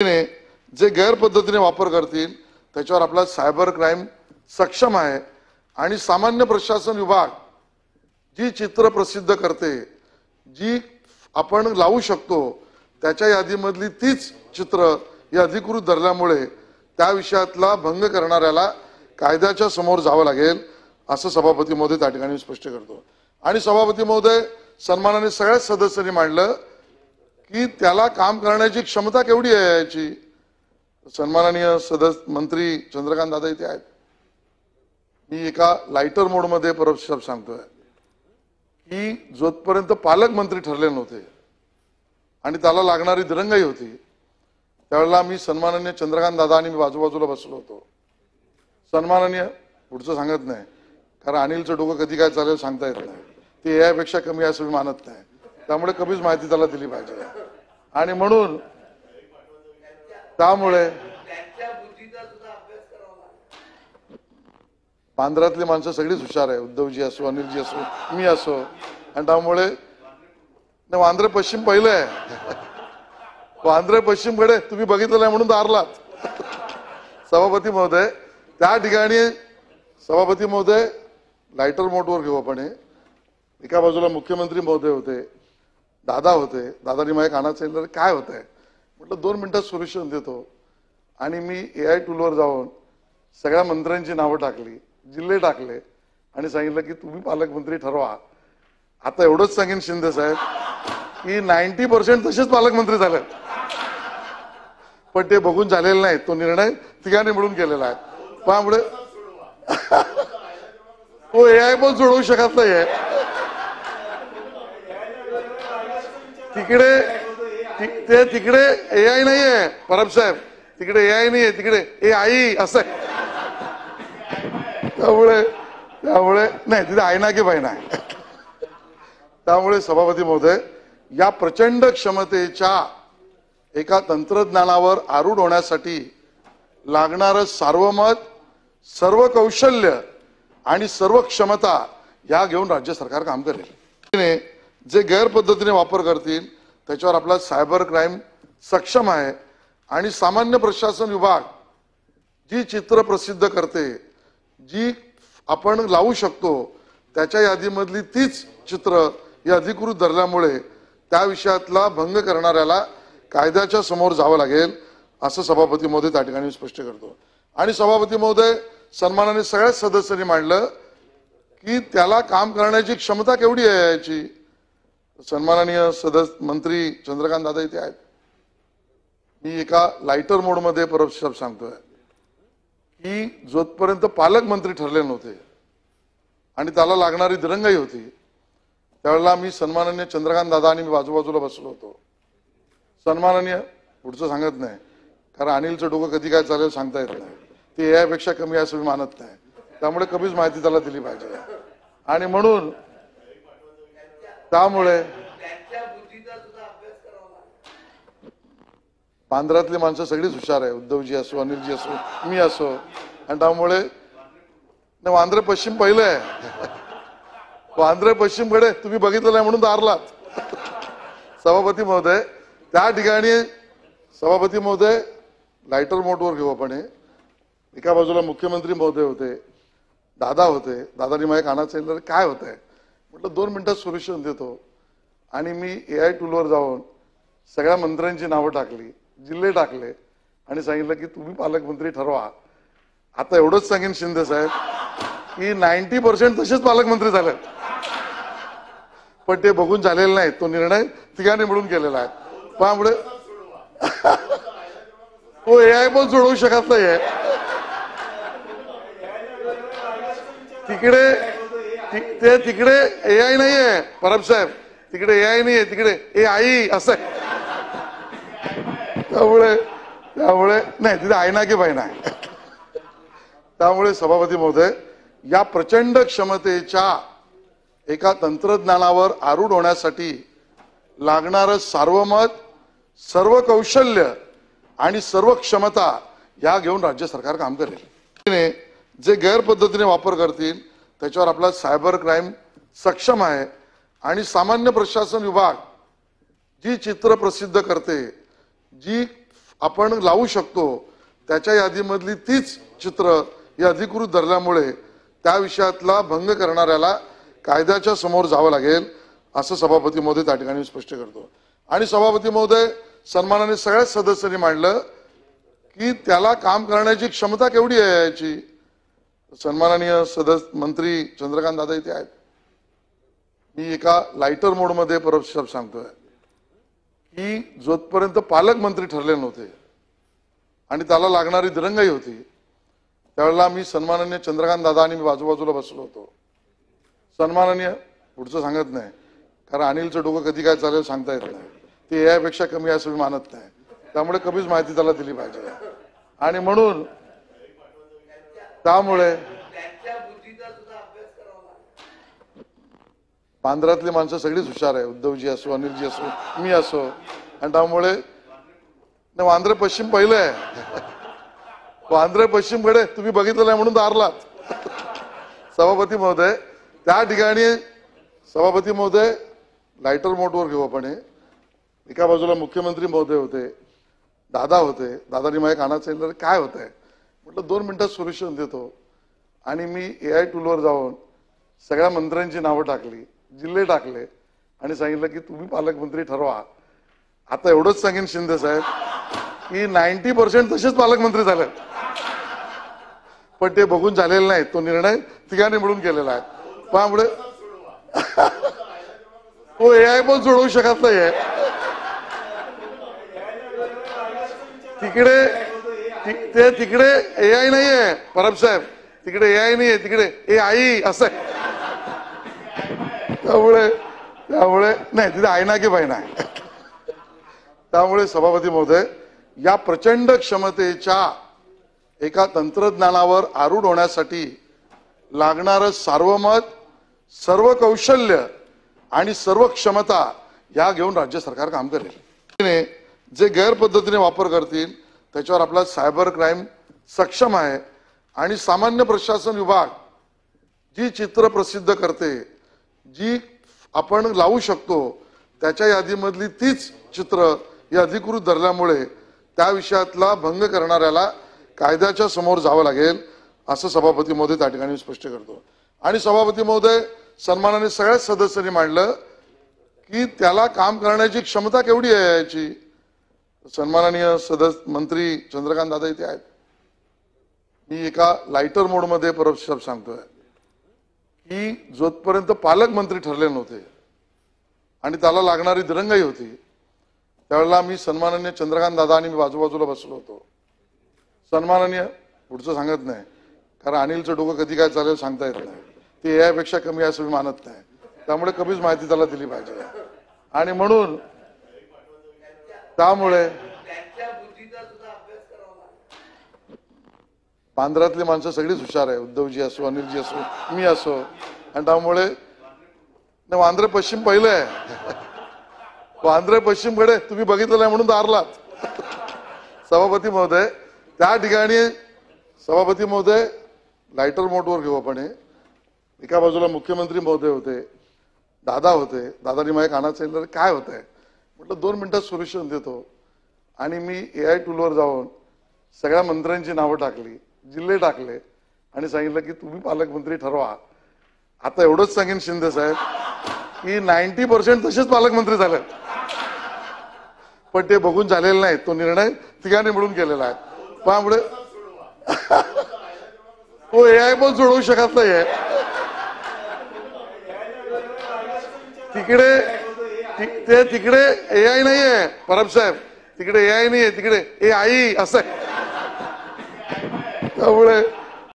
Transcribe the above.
ने जे गैरपद्धतीने वापर करतील त्याच्यावर आपला सायबर क्राईम सक्षम आहे आणि सामान्य प्रशासन विभाग जी चित्र प्रसिद्ध करते, जी आपण लावू शकतो त्याच्या यादीमधली तीच चित्र या अधिकृत धरल्यामुळे त्या विषयातला भंग करणाऱ्याला कायद्याच्या समोर जावं लागेल असं सभापती महोदय त्या ठिकाणी स्पष्ट करतो। आणि सभापती महोदय सन्मानाने सगळ्या सदस्यांनी मांडलं की त्याला काम करण्याची क्षमता केवढी आहे याची। सन्माननीय सदस्य मंत्री चंद्रकांत दादा इथे आहेत। मी एका लाइटर मोड मध्ये परत शब्द सांगतोय की जोपर्यंत पालकमंत्री ठरले नव्हते आणि त्याला लागणारी दिरंगाई होती त्यावेळेला मी सन्माननीय चंद्रकांत दादा आणि मी बाजूबाजूला बसलो होतो। सन्माननीय पुढचं सांगत नाही कारण अनिलचं डोकं कधी काय चालेल सांगता येत नाही, ते एआय पेक्षा कमी असं मी मानत नाही, त्यामुळे कमीच माहिती त्याला दिली पाहिजे। आणि म्हणून त्यामुळे बांद्रातली माणसं सगळीच हुशार आहे, उद्धवजी असो, अनिलजी असो, मी असो, आणि त्यामुळे वांद्रे पश्चिम पहिलं आहे। वांद्रे पश्चिम कडे तुम्ही बघितलं नाही म्हणून दारलात। सभापती महोदय त्या ठिकाणी सभापती महोदय लाइटर मोडवर घेऊ आपण। एका बाजूला मुख्यमंत्री महोदय होते, दादा होते, दादानी माझ्या कानात सांगितलं काय होतंय, म्हटलं 2 मिनिटात सोल्युशन देतो। आणि मी एआय टूलवर जाऊन सगळ्या मंत्र्यांची नावं टाकली, जिल्हे टाकले आणि सांगितलं की तुम्ही पालकमंत्री ठरवा। आता एवढंच सांगेन शिंदे साहेब की 90% तसेच पालकमंत्री झाले, पण ते बघून झालेलं नाही, तो निर्णय तिघांनी मिळून केलेला आहे। त्यामुळे तो एआय पण सोडवू शकत नाहीये। तिकडे एआय नाहीये परब साहेब, तिकडे एआय नाहीये, तिकडे एआई असं आहे। त्यामुळे नाही तिथे आयना की बायना आहे। त्यामुळे सभापती महोदय या प्रचंड क्षमतेच्या एका तंत्रज्ञानावर आरूढ होण्यासाठी लागणारं सार्वमत, सर्व कौशल्य आणि सर्व क्षमता या घेऊन राज्य सरकार काम करेल। जे गैरपद्धतीने वापर करतील त्याच्यावर आपला सायबर क्राईम सक्षम आहे आणि सामान्य प्रशासन विभाग जी चित्र प्रसिद्ध करते, जी आपण लावू शकतो त्याच्या यादीमधली तीच चित्र या अधिकृत धरल्यामुळे त्या विषयातला भंग करणाऱ्याला कायद्याच्या समोर जावं लागेल असं सभापती महोदय त्या ठिकाणी स्पष्ट करतो। आणि सभापती महोदय सन्मानाने सगळ्या सदस्यांनी मांडलं की त्याला काम करण्याची क्षमता केवढी आहे याची। सन्माननीय सदस्य मंत्री चंद्रकांत दादा इथे आहेत। मी एका लाइटर मोड मध्ये परत शब्द सांगतोय की जोपर्यंत पालकमंत्री ठरले नव्हते आणि त्याला लागणारी दिरंगाई होती त्यावेळेला मी सन्माननीय चंद्रकांत दादा आणि मी बाजूबाजूला बसलो होतो। सन्माननीय पुढचं सांगत नाही कारण अनिलचं डोकं कधी काय चालेल सांगता येत नाही, ते एआय पेक्षा कमी असं मी मानत नाही, त्यामुळे कमीच माहिती त्याला दिली पाहिजे। आणि म्हणून त्यामुळे बांद्रातली माणसं सगळीच हुशार आहे, उद्धवजी असो, अनिलजी असो, मी असो, आणि त्यामुळे वांद्रे पश्चिम पहिलं आहे। वांद्रे पश्चिम कडे तुम्ही बघितलं नाही म्हणून दारलात। सभापती महोदय त्या ठिकाणी सभापती महोदय लाइटर मोडवर घेऊ आपण। एका बाजूला मुख्यमंत्री महोदय होते, दादा होते, दादानी माझ्या कानात सांगितलं काय होतंय, म्हटलं 2 मिनिटात सोल्युशन देतो। आणि मी एआय टूलवर जाऊन सगळ्या मंत्र्यांची नावं टाकली, जिल्हे टाकले आणि सांगितलं की तुम्ही पालकमंत्री ठरवा। आता एवढंच सांगेन शिंदे साहेब की 90% तसेच पालकमंत्री झाले, पण ते बघून झालेलं नाही, तो निर्णय तिघांनी मिळून केलेला आहे। त्यामुळे तो एआय पण सोडवू शकत नाहीये। तिकडे एआय नाहीये परब साहेब, तिकडे एआय नाहीये, तिकडे एआई असं आहे। त्यामुळे नाही तिथे आयना की बायना आहे। त्यामुळे सभापती महोदय या प्रचंड क्षमतेच्या एका तंत्रज्ञानावर आरूढ होण्यासाठी लागणारं सार्वमत, सर्व कौशल्य आणि सर्व क्षमता या घेऊन राज्य सरकार काम करेल। जे गैरपद्धतीने वापर करतील त्याच्यावर आपला सायबर क्राईम सक्षम आहे आणि सामान्य प्रशासन विभाग जी चित्र प्रसिद्ध करते, जी आपण लावू शकतो त्याच्या यादीमधली तीच चित्र हे अधिकृत धरल्यामुळे त्या विषयातला भंग करणाऱ्याला कायद्याच्या समोर जावं लागेल असं सभापती महोदय त्या ठिकाणी स्पष्ट करतो। आणि सभापती महोदय सन्मानाने सगळ्याच सदस्यांनी मांडलं की त्याला काम करण्याची क्षमता केवढी आहे याची। सन्माननीय सदस्य मंत्री चंद्रकांत दादा इथे आहेत। मी एका लाइटर मोड मध्ये परत सांगतोय की जोपर्यंत पालकमंत्री ठरले नव्हते आणि त्याला लागणारी दिरंगाई होती त्यावेळेला मी सन्माननीय चंद्रकांत दादा आणि मी बाजूबाजूला बसलो होतो। सन्माननीय पुढचं सांगत नाही कारण अनिलचं डोकं कधी काय चालेल सांगता येत नाही, ते यापेक्षा कमी असं मी मानत नाही, त्यामुळे कमीच माहिती त्याला दिली पाहिजे। आणि म्हणून त्यामुळे बांद्रातली माणसं सगळीच हुशार आहे, उद्धवजी असो अनिलजी असो मी असो, आणि त्यामुळे वांद्रे पश्चिम पहिलं आहे, वांद्रे पश्चिम कडे तुम्ही बघितलं नाही म्हणून दारलात। सभापती महोदय त्या ठिकाणी सभापती महोदय लाइटर मोडवर घेऊ आपण। एका बाजूला मुख्यमंत्री महोदय होते, दादा होते, दादानी माझ्या कानात सांगितलं काय होत आहे, म्हटलं 2 मिनिटात सोल्युशन देतो। आणि मी AI टूलवर जाऊन सगळ्या मंत्र्यांची नावं टाकली, जिल्हे टाकले आणि सांगितलं की तुम्ही पालकमंत्री ठरवा। आता एवढंच सांगेन शिंदे साहेब की 90% तसेच पालकमंत्री झाले, पण ते बघून झालेले नाही, तो निर्णय तिघांनी मिळून केलेला आहे। त्यामुळे तो AI पण सोडवू शकत नाहीये। तिकडे AI नाहीये परब साहेब, तिकडे AI नाहीये, तिकडे AI असं आहे। त्यामुळे नाही तिथे आहे ना की बाई नाही। त्यामुळे सभापती महोदय या प्रचंड क्षमतेच्या एका तंत्रज्ञानावर आरूढ होण्यासाठी लागणारं सार्वमत, सर्व कौशल्य आणि सर्व क्षमता या घेऊन राज्य सरकार काम करेल। जे गैरपद्धतीने वापर करतील त्याच्यावर आपला सायबर क्राईम सक्षम आहे आणि सामान्य प्रशासन विभाग जी चित्र प्रसिद्ध करते, जी आपण लावू शकतो त्याच्या यादीमधली तीच चित्र हे अधिकृत धरल्यामुळे त्या विषयातला भंग करणाऱ्याला कायद्याच्या समोर जावं लागेल असं सभापती महोदय त्या ठिकाणी स्पष्ट करतो। आणि सभापती महोदय सन्मानाने सगळ्याच सदस्यांनी मांडलं की त्याला काम करण्याची क्षमता केवढी आहे याची। सन्माननीय सदस्य मंत्री चंद्रकांत दादा इथे आहेत। मी एका लाइटर मोड मध्ये परत सांगतोय की जोपर्यंत पालकमंत्री ठरले नव्हते आणि त्याला लागणारी दिरंगाई होती त्यावेळेला मी सन्माननीय चंद्रकांत दादा आणि मी बाजूबाजूला बसलो होतो। सन्माननीय पुढचं सांगत नाही कारण अनिलचं डोकं कधी काय चालेल सांगता येत नाही, ते यापेक्षा कमी असं मी मानत नाही, त्यामुळे कमीच माहिती त्याला दिली पाहिजे। आणि म्हणून त्यामुळे बांद्रातली माणसं सगळीच हुशार आहे, उद्धवजी असो अनिलजी असो मी असो, आणि त्यामुळे वांद्रे पश्चिम पहिलं आहे, वांद्रे पश्चिम कडे तुम्ही बघितलं नाही म्हणून दारलात। सभापती महोदय त्या ठिकाणी सभापती महोदय लाइटर मोडवर घेऊ आपण। एका बाजूला मुख्यमंत्री महोदय होते, दादा होते, दादानी माझ्या कानात सांगितलं काय होत आहे, म्हटलं 2 मिनिटात सोल्युशन देतो। आणि मी AI टूलवर जाऊन सगळ्या मंत्र्यांची नावं टाकली, जिल्हे टाकले आणि सांगितलं की तुम्ही पालकमंत्री ठरवा। आता एवढंच सांगेन शिंदे साहेब की 90% तसेच पालकमंत्री झाले, पण ते बघून झालेले नाही, तो निर्णय तिघांनी मिळून केलेला आहे। त्यामुळे तो AI पण सोडवू शकत नाहीये। तिकडे AI नाहीये परब साहेब, तिकडे AI नाहीये, तिकडे AI असं आहे। त्यामुळे